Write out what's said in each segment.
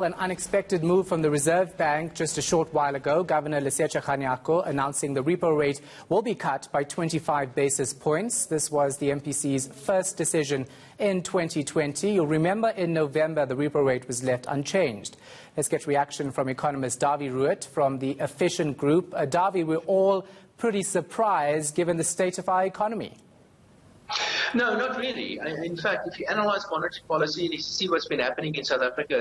An unexpected move from the Reserve Bank just a short while ago. Governor Lesetja Kganyago announcing the repo rate will be cut by 25 basis points. This was the MPC's first decision in 2020. You'll remember in November the repo rate was left unchanged. Let's get reaction from economist Davi Ruet from the Efficient Group. Davi, we're all pretty surprised given the state of our economy. No, not really. In fact, if you analyze monetary policy and you see what's been happening in South Africa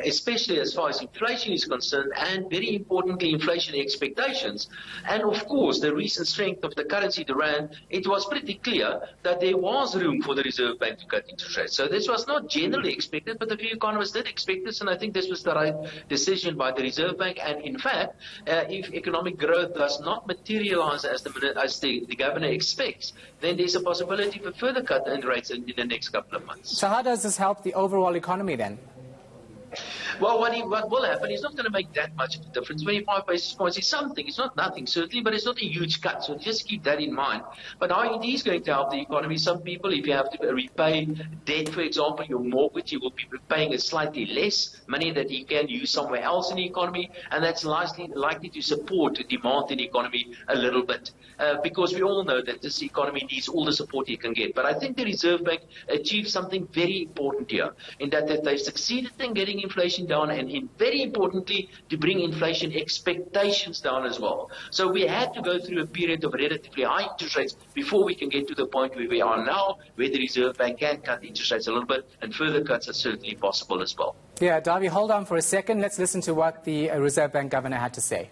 especially as far as inflation is concerned, and very importantly, inflation expectations, and of course, the recent strength of the currency, the rand, it was pretty clear that there was room for the Reserve Bank to cut interest rates. So this was not generally expected, but a few economists did expect this, and I think this was the right decision by the Reserve Bank. And in fact, if economic growth does not materialize as the governor expects, then there's a possibility for further cut in rates in the next couple of months. So how does this help the overall economy then? Well, what will happen is not going to make that much of a difference. 25 basis points is something. It's not nothing, certainly, but it's not a huge cut. So just keep that in mind. But how it is going to help the economy, some people, if you have to repay debt, for example, your mortgage, you will be paying a slightly less money that you can use somewhere else in the economy. And that's likely to support the demand in the economy a little bit. Because we all know that this economy needs all the support it can get. But I think the Reserve Bank achieved something very important here, in that they've succeeded in getting inflation down, and very importantly, to bring inflation expectations down as well. So we had to go through a period of relatively high interest rates before we can get to the point where we are now, where the Reserve Bank can cut interest rates a little bit, and further cuts are certainly possible as well. Yeah, Davi, hold on for a second. Let's listen to what the Reserve Bank governor had to say.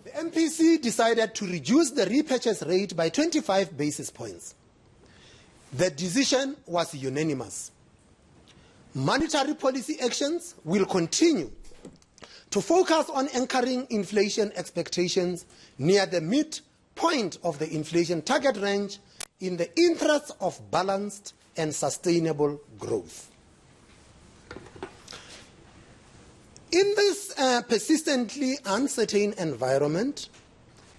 The MPC decided to reduce the repurchase rate by 25 basis points. The decision was unanimous. Monetary policy actions will continue to focus on anchoring inflation expectations near the midpoint of the inflation target range in the interest of balanced and sustainable growth. In this persistently uncertain environment,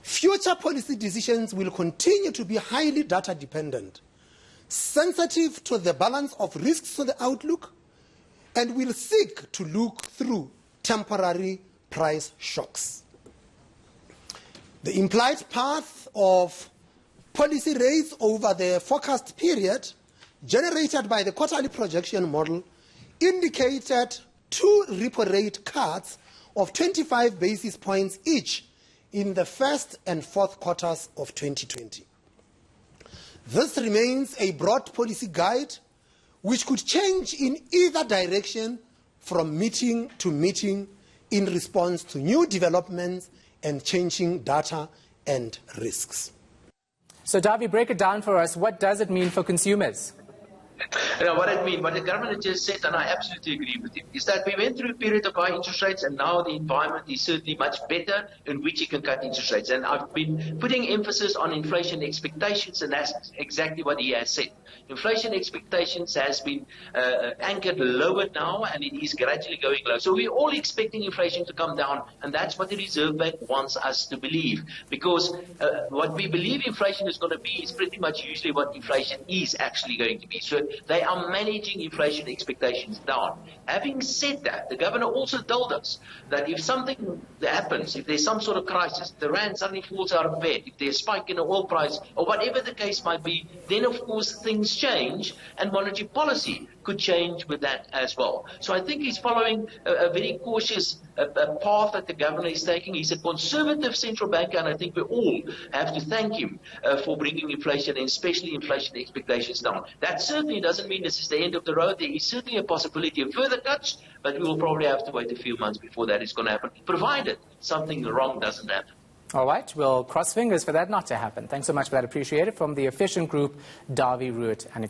future policy decisions will continue to be highly data dependent, sensitive to the balance of risks to the outlook, and will seek to look through temporary price shocks. The implied path of policy rates over the forecast period, generated by the quarterly projection model, indicated 2 repo rate cuts of 25 basis points each in the first and fourth quarters of 2020. This remains a broad policy guide which could change in either direction from meeting to meeting in response to new developments and changing data and risks. So, Davi, break it down for us. What does it mean for consumers? What the government just said, and I absolutely agree with him, is that we went through a period of high interest rates, and now the environment is certainly much better in which you can cut interest rates. And I've been putting emphasis on inflation expectations, and that's exactly what he has said. Inflation expectations has been anchored lower now, and it is gradually going low. So we're all expecting inflation to come down, and that's what the Reserve Bank wants us to believe. Because what we believe inflation is going to be is pretty much usually what inflation is actually going to be. So they are managing inflation expectations down. Having said that, the governor also told us that if something happens, if there's some sort of crisis, the rand suddenly falls out of bed, if there's a spike in the oil price, or whatever the case might be, then of course things change, and monetary policy could change with that as well. So I think he's following a very cautious path that the governor is taking. He's a conservative central banker, and I think we all have to thank him for bringing inflation, and especially inflation expectations, down. That certainly doesn't mean this is the end of the road. There is certainly a possibility of further cuts, but we will probably have to wait a few months before that is going to happen, provided something wrong doesn't happen. All right, we'll cross fingers for that not to happen. Thanks so much for that. Appreciate it. From the Efficient Group, Davi Ruet and